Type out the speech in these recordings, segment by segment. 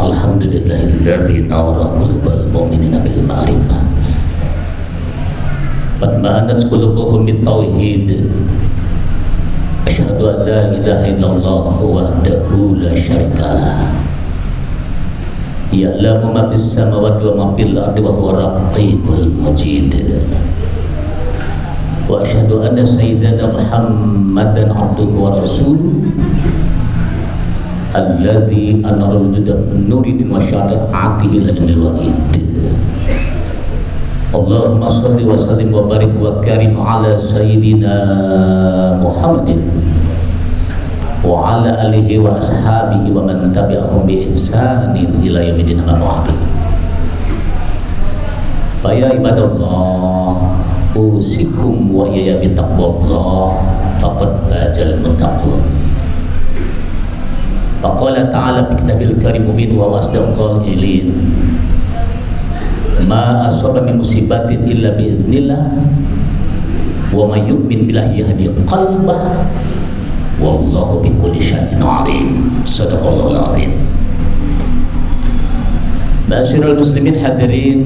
Alhamdulillahilladzi nawwara qulubal mu'minina bil ma'rifah fatma'anat qulubuhum bit tauhid. Asyhadu an la ilaha illallah wahdahu la syarikalah ya'lamu ma fis samawati wa ma fil ardi wa huwa raqibul mujid. Wa asyhadu anna sayyidana Muhammadan abduhu wa rasuluh alladzi anara wujuda nuridin wa syara'atihi lanil wa'id. Allahumma salli wa sallim wa barik wa karim ala sayyidina Muhammadin wa ala alihi wa ashabihi wa man tabi'ahum bi ihsanin ila yaumil qiyamah. Fa ya ibadallah usikum wa iyaya bi taqwallah faqad fazal muttaqun. Faqala ta'ala fi kitabil karim mubin wa asdaqal qailin ma asaba min musibatin illa bi iznillah wa may yu'min billahi yahdi qalbah wallahu bikulli syai'in alim. Sadaqallahul azim. Ma'asyiral muslimin hadirin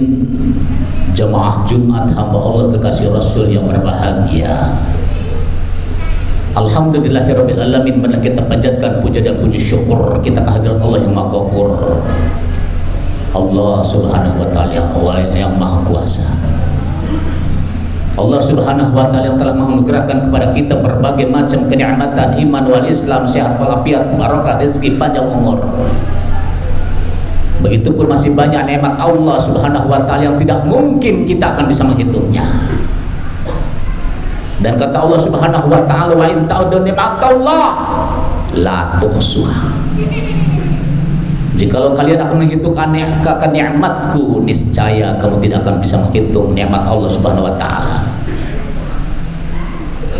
jamaah Jumat hamba Allah kekasih Rasul yang berbahagia. Alhamdulillahirabbil alamin, mana kita panjatkan puja dan puji syukur kita kehadirat Allah yang Maha Ghafur, Allah Subhanahu wa taala yang Maha Kuasa. Allah Subhanahu wa taala yang telah menganugerahkan kepada kita berbagai macam kenikmatan iman wal Islam, sehat walafiat, barokah rezeki, panjang umur. Begitupun masih banyak nikmat Allah Subhanahu wa taala yang tidak mungkin kita akan bisa menghitungnya. Dan kata Allah Subhanahu wa taala, wa in ta'uddu ni'matallah la tuhsuha. Jikalau kalian akan menghitung nikmatku, niscaya kamu tidak akan bisa menghitung nikmat Allah Subhanahu wa taala.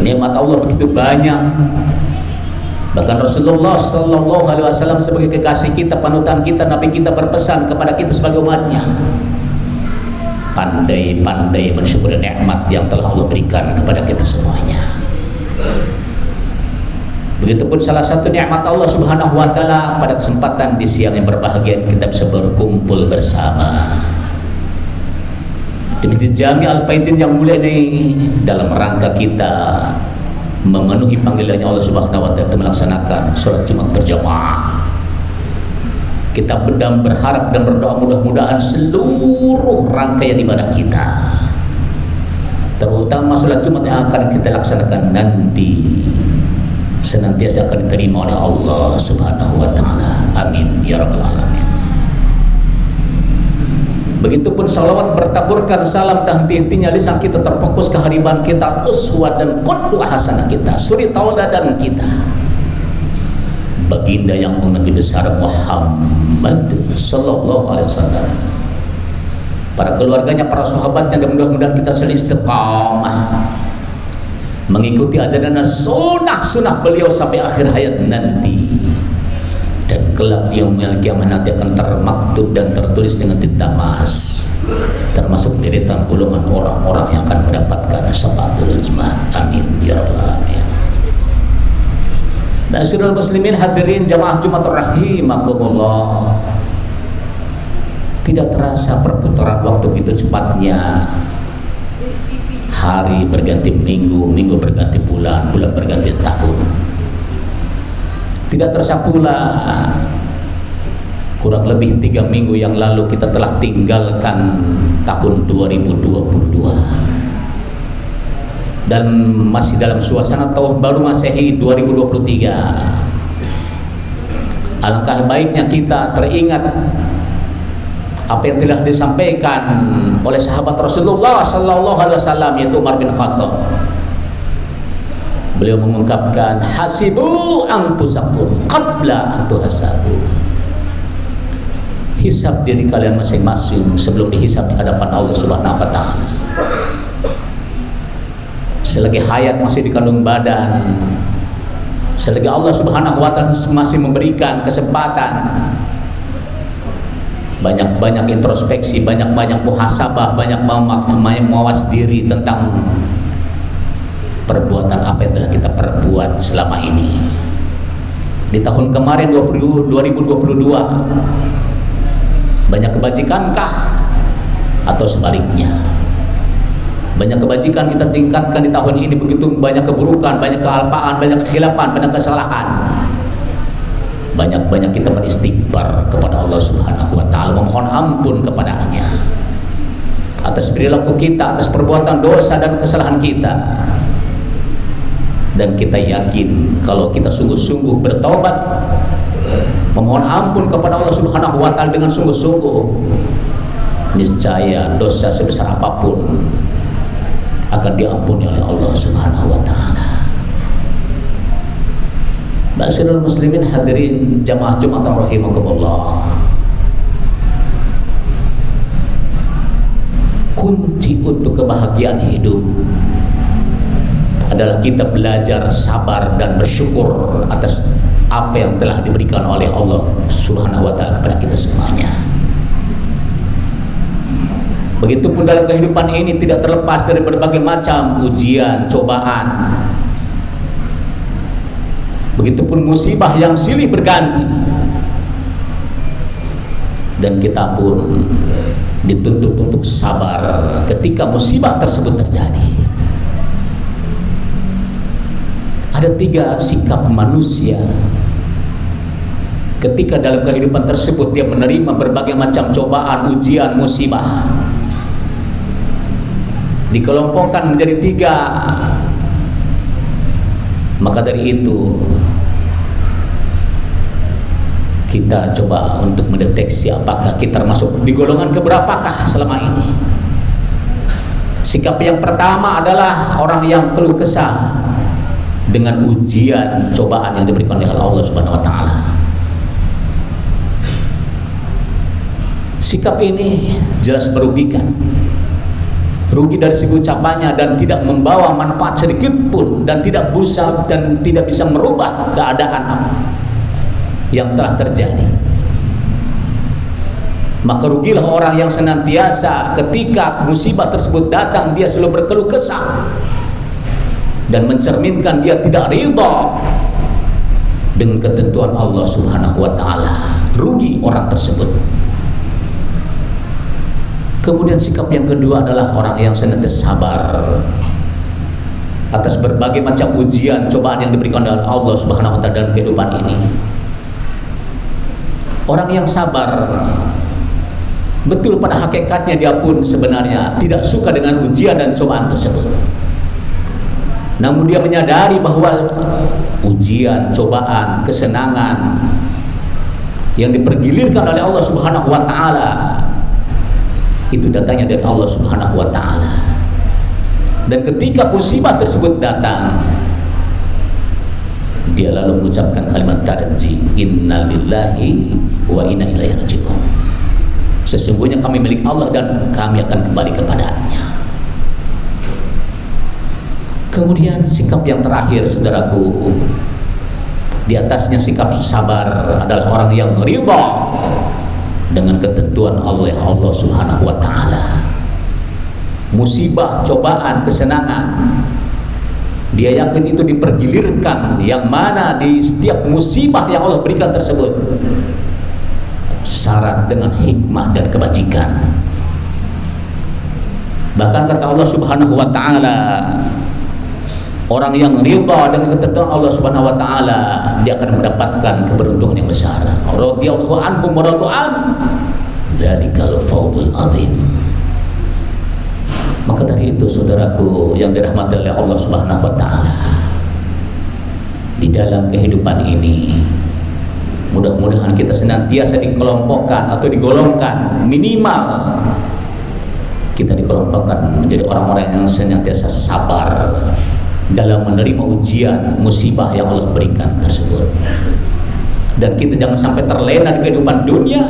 Nikmat Allah begitu banyak. Bahkan Rasulullah sallallahu alaihi wasallam sebagai kekasih kita, panutan kita, nabi kita berpesan kepada kita sebagai umatnya, pandai-pandai mensyukuri nikmat yang telah Allah berikan kepada kita semuanya. Begitupun salah satu nikmat Allah Subhanahu wa taala pada kesempatan di siang yang berbahagia kita bisa berkumpul bersama di Masjid Jami Al-Faizin yang mulia ini dalam rangka kita memenuhi panggilannya Allah Subhanahu wa taala melaksanakan sholat Jumat berjamaah. Kita berharap dan berdoa mudah-mudahan seluruh rangkaian ibadah kita, terutama sholat Jumat yang akan kita laksanakan nanti, senantiasa akan diterima oleh Allah Subhanahu wa taala. Amin ya rabbal alamin. Begitupun salawat bertaburkan salam tak henti-hentinya lisan kita terfokus kehariban kita, uswah dan qudwah hasanah kita, suri tauladan kita, baginda yang Nabi besar Muhammad sallallahu alaihi wasallam, para keluarganya, para sahabatnya, dan mudah-mudahan kita selalu istiqamah mengikuti ajaran sunnah beliau sampai akhir hayat nanti, dan kelak di yaumil qiyamah nanti akan termaktub dan tertulis dengan tinta emas, termasuk deretan golongan orang-orang yang akan mendapatkan syafaatul uzma. Amin ya rabbal alamin. Ma'asyiral muslimin hadirin jamaah Jumat rahimakumullah. Tidak terasa perputaran waktu begitu cepatnya. Hari berganti minggu, minggu berganti bulan, bulan berganti tahun. Tidak terasa pula kurang lebih 3 minggu yang lalu kita telah tinggalkan tahun 2022. Dan masih dalam suasana tahun baru Masehi 2023. Alangkah baiknya kita teringat apa yang telah disampaikan oleh sahabat Rasulullah sallallahu alaihi wasallam, yaitu Umar bin Khattab. Beliau mengungkapkan, hasibu anfusakum qabla an tuhasabu. Hisab diri kalian masing-masing sebelum dihisab di hadapan Allah Subhanahu wa taala. Selagi hayat masih dikandung badan, selagi Allah Subhanahu wa taala masih memberikan kesempatan, banyak-banyak introspeksi, banyak-banyak muhasabah, banyak mawas diri tentang perbuatan apa yang telah kita perbuat selama ini. Di tahun kemarin 2022 banyak kebajikankah atau sebaliknya? Banyak kebajikan kita tingkatkan di tahun ini, begitu banyak keburukan, banyak kealpaan, banyak kehilapan, banyak kesalahan. Banyak-banyak kita beristighfar kepada Allah Subhanahu wa taala, memohon ampun kepadanya atas perilaku kita, atas perbuatan dosa dan kesalahan kita. Dan kita yakin kalau kita sungguh-sungguh bertobat, memohon ampun kepada Allah Subhanahu wa taala dengan sungguh-sungguh, niscaya dosa sebesar apapun akan diampuni oleh Allah Subhanahu wa taala. Ma'asyiral muslimin hadirin jamaah Jumatan rahimakumullah. Kunci untuk kebahagiaan hidup adalah kita belajar sabar dan bersyukur atas apa yang telah diberikan oleh Allah Subhanahu wa taala kepada kita semuanya. Begitupun dalam kehidupan ini tidak terlepas dari berbagai macam ujian, cobaan. Begitupun musibah yang silih berganti. Dan kita pun dituntut untuk sabar ketika musibah tersebut terjadi. Ada 3 sikap manusia ketika dalam kehidupan tersebut dia menerima berbagai macam cobaan, ujian, musibah. Dikelompokkan menjadi 3. Maka dari itu kita coba untuk mendeteksi apakah kita termasuk di golongan keberapakah selama ini. Sikap yang pertama adalah orang yang keluh kesah dengan ujian, cobaan yang diberikan oleh Allah Subhanahu wa taala. Sikap ini jelas merugikan. Rugi dari segi ucapannya dan tidak membawa manfaat sedikit pun, dan tidak bisa merubah keadaan yang telah terjadi. Maka rugilah orang yang senantiasa ketika musibah tersebut datang dia selalu berkeluh kesah dan mencerminkan dia tidak ridha dengan ketentuan Allah Subhanahu wa taala. Rugi orang tersebut. Kemudian sikap yang kedua adalah orang yang senantiasa sabar atas berbagai macam ujian, cobaan yang diberikan oleh Allah Subhanahu wa taala dalam kehidupan ini. Orang yang sabar betul pada hakikatnya dia pun sebenarnya tidak suka dengan ujian dan cobaan tersebut. Namun dia menyadari bahwa ujian, cobaan, kesenangan yang dipergilirkan oleh Allah Subhanahu wa taala itu datangnya dari Allah Subhanahu wa taala. Dan ketika musibah tersebut datang, dia lalu mengucapkan kalimat tarji, innalillahi wa inna ilaihi raji'un. Sesungguhnya kami milik Allah dan kami akan kembali kepadanya. Kemudian sikap yang terakhir, saudaraku, di atasnya sikap sabar adalah orang yang ridha dengan ketentuan Allah Subhanahu wa taala. Musibah, cobaan, kesenangan, dia yakin itu dipergilirkan, yang mana di setiap musibah yang Allah berikan tersebut syarat dengan hikmah dan kebajikan. Bahkan kata Allah Subhanahu wa taala, orang yang ridha dengan ketentuan Allah Subhanahu wa taala, dia akan mendapatkan keberuntungan yang besar. Radhiyallahu anhum wa radu an, dzalikal fawzul azim. Maka dari itu, saudaraku yang dirahmati oleh Allah Subhanahu wa taala, di dalam kehidupan ini mudah-mudahan kita senantiasa dikelompokkan atau digolongkan, minimal kita dikelompokkan menjadi orang-orang yang senantiasa sabar dalam menerima ujian, musibah yang Allah berikan tersebut. Dan kita jangan sampai terlena di kehidupan dunia,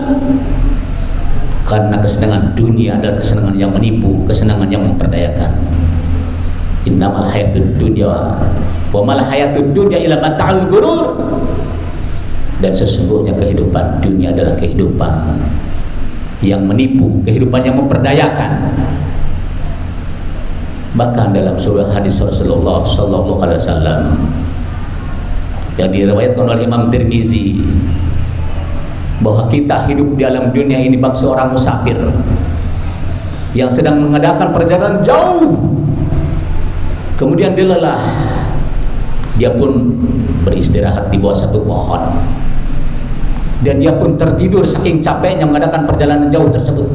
karena kesenangan dunia adalah kesenangan yang menipu, kesenangan yang memperdayakan. Innamal hayatud dunya wa mal hayatud dunya illa mata'ul ghurur. Dan sesungguhnya kehidupan dunia adalah kehidupan yang menipu, kehidupan yang memperdayakan. Bahkan dalam surah hadis Rasulullah sallallahu alaihi wasallam, yang diriwayatkan oleh Imam Tirmizi, bahwa kita hidup di alam dunia ini bangsa orang musafir yang sedang mengadakan perjalanan jauh, kemudian dia lelah, dia pun beristirahat di bawah satu pohon, dan dia pun tertidur saking capeknya mengadakan perjalanan jauh tersebut.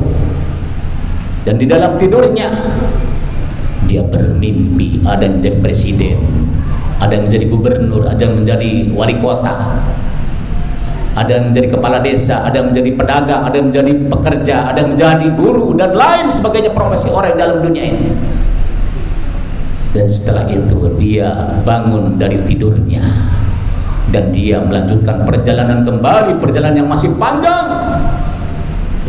Dan di dalam tidurnya dia bermimpi ada yang menjadi presiden, ada yang menjadi gubernur, ada yang menjadi wali kota, ada yang menjadi kepala desa, ada yang menjadi pedagang, ada yang menjadi pekerja, ada yang menjadi guru, dan lain sebagainya profesi orang dalam dunia ini. Dan setelah itu dia bangun dari tidurnya dan dia melanjutkan perjalanan kembali, perjalanan yang masih panjang,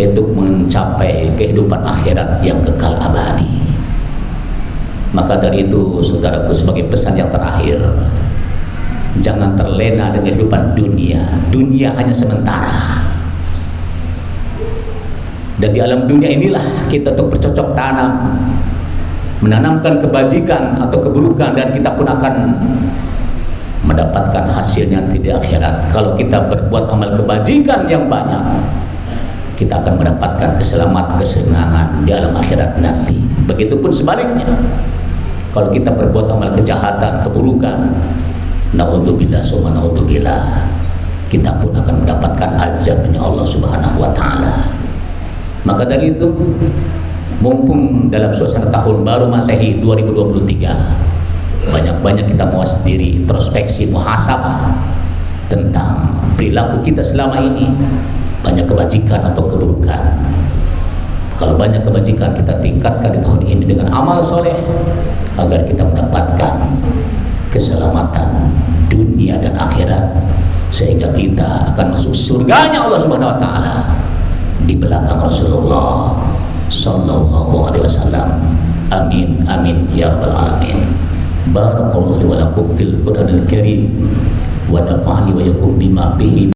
untuk mencapai kehidupan akhirat yang kekal abadi. Maka dari itu, saudaraku, sebagai pesan yang terakhir, jangan terlena dengan kehidupan dunia. Dunia hanya sementara. Dan di alam dunia inilah kita untuk bercocok tanam, menanamkan kebajikan atau keburukan, dan kita pun akan mendapatkan hasilnya di akhirat. Kalau kita berbuat amal kebajikan yang banyak, kita akan mendapatkan keselamatan, kesenangan di alam akhirat nanti. Begitupun sebaliknya, kalau kita berbuat amal kejahatan, keburukan, naudzubillah summa naudzubillah, kita pun akan mendapatkan azabnya Allah Subhanahu wa taala. Maka dari itu, mumpung dalam suasana tahun baru Masehi 2023, banyak-banyak kita mawas diri, introspeksi, muhasabah tentang perilaku kita selama ini. Banyak kebajikan atau keburukan. Kalau banyak kebajikan, kita tingkatkan di tahun ini dengan amal soleh, agar kita mendapatkan keselamatan dunia dan akhirat, sehingga kita akan masuk surganya Allah Subhanahu wa taala di belakang Rasulullah sallallahu alaihi wasallam. Amin amin ya rabbal alamin. Barakallahu li wa lakum fil Qur'anil Karim wa nafa'ani wa yakum bima fihi